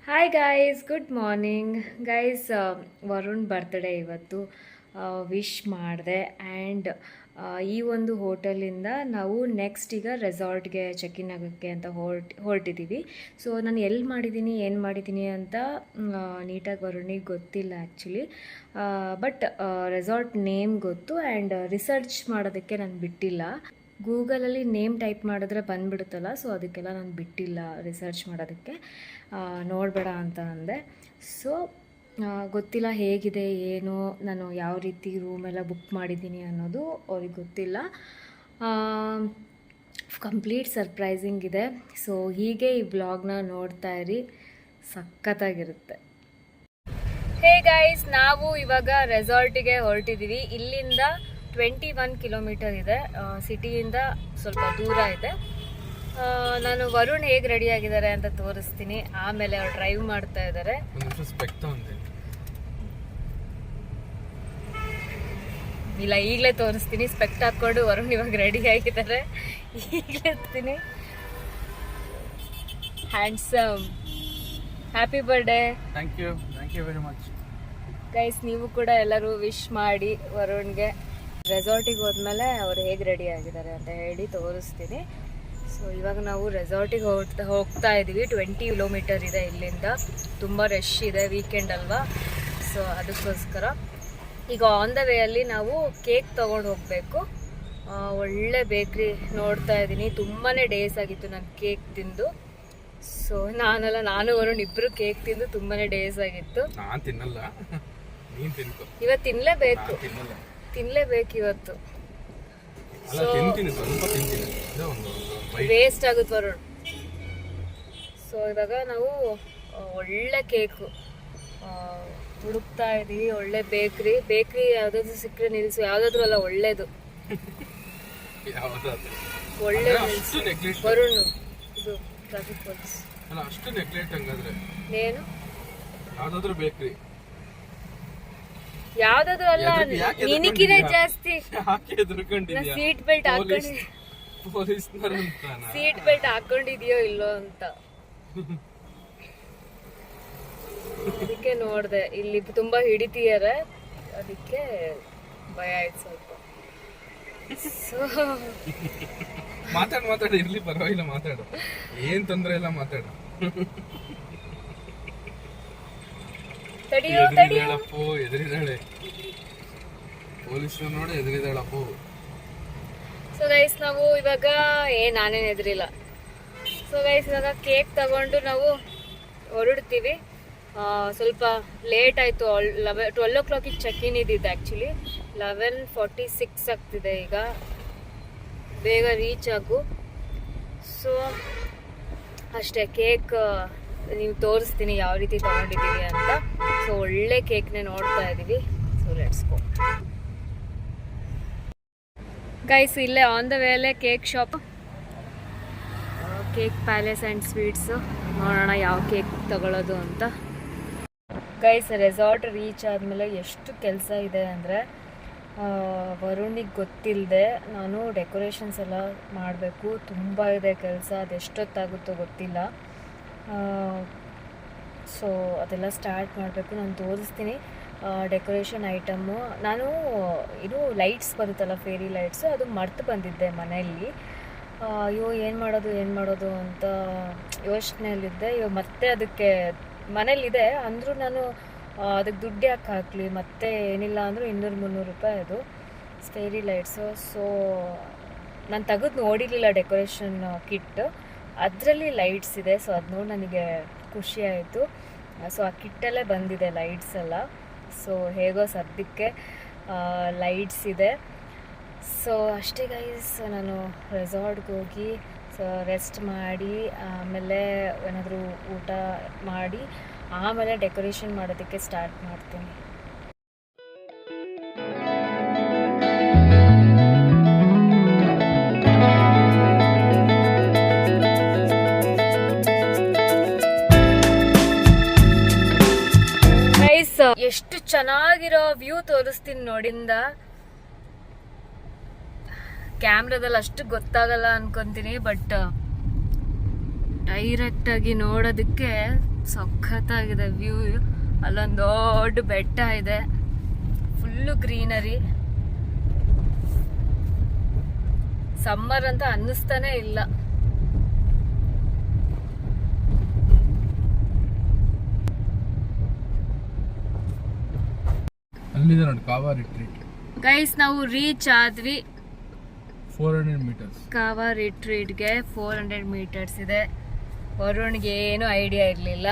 Hi guys, good morning guys. Varun birthday ಇವತ್ತು. Wish ಮಾಡಿದೆ and ಈ ಒಂದು ಹೋಟೆಲಿಂದ ನಾವು ನೆಕ್ಸ್ಟ್ ಈಗ ರೆಸಾರ್ಟ್ಗೆ ಚೆಕ್ ಇನ್ ಆಗೋಕ್ಕೆ ಅಂತ ಹೊರಟಿದ್ದೀವಿ. ಸೊ ನಾನು ಎಲ್ಲಿ ಮಾಡಿದ್ದೀನಿ ಏನು ಮಾಡಿದ್ದೀನಿ ಅಂತ ನೀಟಾಗಿ ವರುಣಿಗೆ ಗೊತ್ತಿಲ್ಲ ಆ್ಯಕ್ಚುಲಿ. ಬಟ್ ರೆಸಾರ್ಟ್ ನೇಮ್ ಗೊತ್ತು ಆ್ಯಂಡ್ ರಿಸರ್ಚ್ ಮಾಡೋದಕ್ಕೆ ನಾನು ಬಿಟ್ಟಿಲ್ಲ. ಗೂಗಲಲ್ಲಿ ನೇಮ್ ಟೈಪ್ ಮಾಡಿದ್ರೆ ಬಂದುಬಿಡುತ್ತಲ್ಲ, ಸೊ ಅದಕ್ಕೆಲ್ಲ ನಾನು ಬಿಟ್ಟಿಲ್ಲ ರಿಸರ್ಚ್ ಮಾಡೋದಕ್ಕೆ. ನೋಡಬೇಡ ಅಂತ ಅಂದೆ. ಸೊ ಗೊತ್ತಿಲ್ಲ ಹೇಗಿದೆ ಏನು, ನಾನು ಯಾವ ರೀತಿ ರೂಮೆಲ್ಲ ಬುಕ್ ಮಾಡಿದ್ದೀನಿ ಅನ್ನೋದು ಅವ್ರಿಗೆ ಗೊತ್ತಿಲ್ಲ. ಕಂಪ್ಲೀಟ್ ಸರ್ಪ್ರೈಸಿಂಗ್ ಇದೆ. ಸೊ ಹೀಗೆ ಈ ಬ್ಲಾಗ್ನ ನೋಡ್ತಾ ಇರಿ, ಸಖತ್ತಾಗಿರುತ್ತೆ. ಹೇ ಗೈಸ್, ನಾವು ಇವಾಗ ರೆಸಾರ್ಟಿಗೆ ಹೊರಟಿದ್ದೀವಿ. ಇಲ್ಲಿಂದ 21 ಕಿಲೋಮೀಟರ್ ಇದೆ, ಸಿಟಿಯಿಂದ ಸ್ವಲ್ಪ ದೂರ ಇದೆ. ನಾನು ವರುಣ್ ಹೇಗೆ ರೆಡಿ ಆಗಿದ್ದಾರೆ ಅಂತ ತೋರಿಸ್ತೀನಿ. ಆಮೇಲೆ ಅವ್ರು ಡ್ರೈವ್ ಮಾಡ್ತಾ ಇದ್ದಾರೆ. ಇಲ್ಲ, ಈಗಲೇ ತೋರಿಸ್ತೀನಿ. ಸ್ಪೆಕ್ಟ್ ಹಾಕ್ಕೊಂಡು ವರುಣ್ ಇವಾಗ ರೆಡಿ ಆಗಿದ್ದಾರೆ. ಈಗಲೇ ಇರ್ತೀನಿ. Handsome, happy birthday. Thank you very much guys. ನೀವು ಕೂಡ ಎಲ್ಲರೂ ವಿಶ್ ಮಾಡಿ ವರುಣ್ಗೆ. ರೆಸಾರ್ಟಿಗೆ ಹೋದ್ಮೇಲೆ ಅವ್ರು ಹೇಗೆ ರೆಡಿ ಆಗಿದ್ದಾರೆ ಅಂತ ಹೇಳಿ ತೋರಿಸ್ತೀನಿ. ಸೊ ಇವಾಗ ನಾವು ರೆಸಾರ್ಟಿಗೆ ಹೋಗ್ತಾ ಇದ್ದೀವಿ. 20 ಕಿಲೋಮೀಟರ್ ಇದೆ ಇಲ್ಲಿಂದ. ತುಂಬ ರಶ್ ಇದೆ, ವೀಕೆಂಡ್ ಅಲ್ವಾ. ಸೊ ಅದಕ್ಕೋಸ್ಕರ ಈಗ ಆನ್ ದ ವೇಯಲ್ಲಿ ನಾವು ಕೇಕ್ ತೊಗೊಂಡು ಹೋಗಬೇಕು. ಒಳ್ಳೆ ಬೇಕ್ರಿ ನೋಡ್ತಾ ಇದ್ದೀನಿ. ತುಂಬಾ ಡೇಸ್ ಆಗಿತ್ತು ನಾನು ಕೇಕ್ ತಿಂದು. ಸೊ ನಾನು ವರುಣ್ ಇಬ್ಬರು ಕೇಕ್ ತಿಂದು ತುಂಬಾ ಡೇಸ್ ಆಗಿತ್ತು. ಇವತ್ತು ತಿನ್ಲೇಬೇಕು ಇವತ್ತು. ವೇಸ್ಟ್ ಆಗುತ್ತೆ ವರುಣ್. ಸೊ ಇವಾಗ ನಾವು ಒಳ್ಳೆ ಕೇಕು ಹುಡುಕ್ತಾ ಇದೀವಿ. ಒಳ್ಳೆ ಬೇಕ್ರಿ ಯಾವ್ದಾದ್ರು ಸಿಕ್ಕರೆ ನಿಲ್ಸು. ಯಾವ್ದಾದ್ರು ಅಲ್ಲ, ಒಳ್ಳೇದು ಒಳ್ಳೆ ವರುಣ್. ಇದು ಟ್ರಾಫಿಕ್ ಪೊಲೀಸ್ ಏನು ಯಾವ್ದಾದ್ರು ಅಲ್ಲ, ನಿನಕಿನೇ ಜಾಸ್ತಿ. ಸೀಟ್ ಬೆಲ್ಟ್ ಹಾಕೊಂಡಿದ್ಯೋ ಇಲ್ಲೋ ಅಂತ ಅದಕ್ಕೆ ನೋಡ್ದೆ. ಇಲ್ಲಿ ತುಂಬಾ ಹಿಡಿತೀಯಾರೆ, ಅದಕ್ಕೆ ಭಯ ಆಯ್ತು ಸ್ವಲ್ಪ. ಮಾತಾಡು ಇರ್ಲಿ, ಪರವಾಗಿಲ್ಲ, ಮಾತಾಡು, ಏನ್ ತೊಂದ್ರೆ ಇಲ್ಲ, ಮಾತಾಡು. ಎದುರಿದಾಳಪ್ಪೋ, ಎದುರಿದಾಳೆ ಪೊಲೀಸರು ನೋಡಿ, ಎದುರಿದಾಳಪ್ಪೋ. ಸೊ ಗೈಸ್, ನಾವು ಇವಾಗ ನಾನೇನು ಎದುರಿಲ್ಲ. ಸೊ ಗೈಸ್, ಇವಾಗ ಕೇಕ್ ತಗೊಂಡು ನಾವು ಹೊರಡ್ತೀವಿ. ಸ್ವಲ್ಪ ಲೇಟ್ ಆಯಿತು. 12 o'clock ಚೆಕ್ ಇನ್ ಇದ್ದಿದ್ದು. ಆ್ಯಕ್ಚುಲಿ 11:46 ಆಗ್ತಿದೆ ಈಗ. ಬೇಗ ರೀಚ್ ಆಗು. ಸೊ ಅಷ್ಟೇ, ಕೇಕ್ ನೀವು ತೋರಿಸ್ತೀನಿ ಯಾವ ರೀತಿ ತೊಗೊಂಡಿದ್ದೀವಿ ಅಂತ. ಸೊ ಒಳ್ಳೆ ಕೇಕ್ನೇ ನೋಡ್ತಾ ಇದ್ದೀವಿ. So let's go guys. ಇಲ್ಲೇ ಆನ್ ದ ವೇಲೆ cake shop, cake palace and sweets. ನೋಡೋಣ ಯಾವ ಕೇಕ್ ತಗೊಳ್ಳೋದು ಅಂತ. ಗೈಸ್, ರೆಸಾರ್ಟ್ ರೀಚ್ ಆದಮೇಲೆ ಎಷ್ಟು ಕೆಲಸ ಇದೆ ಅಂದರೆ, ವರುಣಿಗೆ ಗೊತ್ತಿಲ್ಲದೆ ನಾನು ಡೆಕೋರೇಷನ್ಸ್ ಎಲ್ಲ ಮಾಡಬೇಕು. ತುಂಬ ಇದೆ ಕೆಲಸ. ಅದೆಷ್ಟೊತ್ತಾಗುತ್ತೋ ಗೊತ್ತಿಲ್ಲ. ಸೊ ಅದೆಲ್ಲ ಸ್ಟಾರ್ಟ್ ಮಾಡಬೇಕು. ನಾನು ತೋರಿಸ್ತೀನಿ ಡೆಕೋರೇಷನ್ ಐಟಮ್ಮು. ನಾನು ಇದು ಲೈಟ್ಸ್ ಬರುತ್ತಲ್ಲ, ಫೇರಿ ಲೈಟ್ಸು, ಅದು ಮರ್ತು ಬಂದಿದ್ದೆ ಮನೆಯಲ್ಲಿ. ಅಯ್ಯೋ ಏನು ಮಾಡೋದು ಅಂತ ಯೋಚನೆಯಲ್ಲಿದ್ದೆ. ಇವಾಗ ಮತ್ತೆ ಅದಕ್ಕೆ ಮನೇಲಿದೆ ಅಂದರೂ ನಾನು ಅದಕ್ಕೆ ದುಡ್ಡು ಯಾಕೆ ಹಾಕಲಿ, ಮತ್ತೆ ಏನಿಲ್ಲ ಅಂದರೂ 200-300 ರೂಪಾಯಿ ಅದು ಫೇರಿ ಲೈಟ್ಸು. ಸೊ ನಾನು ತೆಗೆದು ನೋಡಿರಲಿಲ್ಲ ಡೆಕೋರೇಷನ್ ಕಿಟ್. ಅದರಲ್ಲಿ ಲೈಟ್ಸ್ ಇದೆ. ಸೊ ಅದು ನೋಡಿ ನನಗೆ ಖುಷಿ ಆಯಿತು. ಸೊ ಆ ಕಿಟ್ಟಲ್ಲೇ ಬಂದಿದೆ ಲೈಟ್ಸ್ ಎಲ್ಲ. ಸೊ ಹೇಗೋ ಸದ್ಯಕ್ಕೆ ಲೈಟ್ಸ್ ಇದೆ. ಸೊ ಅಷ್ಟೇ ಗೈಸ್, ನಾನು ರೆಸಾರ್ಟ್ಗೆ ಹೋಗಿ ರೆಸ್ಟ್ ಮಾಡಿ, ಆಮೇಲೆ ಏನಾದರೂ ಊಟ ಮಾಡಿ, ಆಮೇಲೆ ಡೆಕೋರೇಷನ್ ಮಾಡೋದಕ್ಕೆ ಸ್ಟಾರ್ಟ್ ಮಾಡ್ತೀನಿ. ಎಷ್ಟು ಚೆನ್ನಾಗಿರೋ ವ್ಯೂ ತೋರಿಸ್ತೀನಿ ನೋಡಿಂದ. ಕ್ಯಾಮ್ರಾದಲ್ಲಿ ಅಷ್ಟು ಗೊತ್ತಾಗಲ್ಲ ಅನ್ಕೊಂತೀನಿ, ಬಟ್ ಡೈರೆಕ್ಟಾಗಿ ನೋಡೋದಕ್ಕೆ ಸಖತ್ತಾಗಿದೆ ವ್ಯೂ. ಅಲ್ಲೊಂದು ದೊಡ್ಡ ಬೆಟ್ಟ ಇದೆ, ಫುಲ್ಲು ಗ್ರೀನರಿ. ಸಮ್ಮರ್ ಅಂತ ಅನ್ನಿಸ್ತಾನೆ ಇಲ್ಲ. ಅಲ್ಲಿದೆ ನೋಡಿ ಕಾವಾ ರಿಟ್ರೀಟ್. ಗೈಸ್ ನಾವು ರೀಚ್ ಆದ್ವಿ 400 ಮೀಟರ್ಸ್. ಕಾವಾ ರಿಟ್ರೀಟ್ಗೆ 400 ಮೀಟರ್ಸ್ ಇದೆ. ವರುಣ್ಗೆ ಏನು ಐಡಿಯಾ ಇರಲಿಲ್ಲ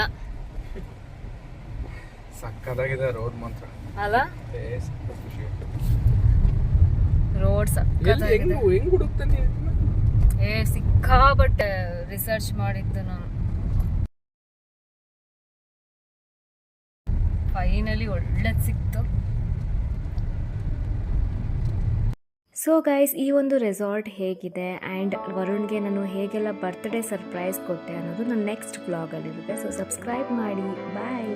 ಸಕ್ಕದಾಗಿದೆ ರೋಡ್ ಮಾತ್ರ ಅಲ್ಲ. ಖುಷಿ. ರೋಡ್ ಸಕ್ಕತ್ತಾಗಿದೆ. ಹೆಂಗ್ ಹುಡುಕ್ತಾನೆ ಸಿಕ್ಕಾಬಟ್ಟೆ ರಿಸರ್ಚ್ ಮಾಡಿದ್ದು ನಾನು. ಫೈನಲಿ ಒಳ್ಳೇದು ಸಿಕ್ತು. ಸೊ ಗೈಸ್, ಈ ಒಂದು ರೆಸಾರ್ಟ್ ಹೇಗಿದೆ ಆ್ಯಂಡ್ ವರುಣ್ಗೆ ನಾನು ಹೇಗೆಲ್ಲ ಬರ್ತ್ಡೇ ಸರ್ಪ್ರೈಸ್ ಕೊಟ್ಟೆ ಅನ್ನೋದು ನನ್ನ ನೆಕ್ಸ್ಟ್ ವ್ಲಾಗಲ್ಲಿರುತ್ತೆ. ಸೊ ಸಬ್ಸ್ಕ್ರೈಬ್ ಮಾಡಿ. ಬಾಯ್.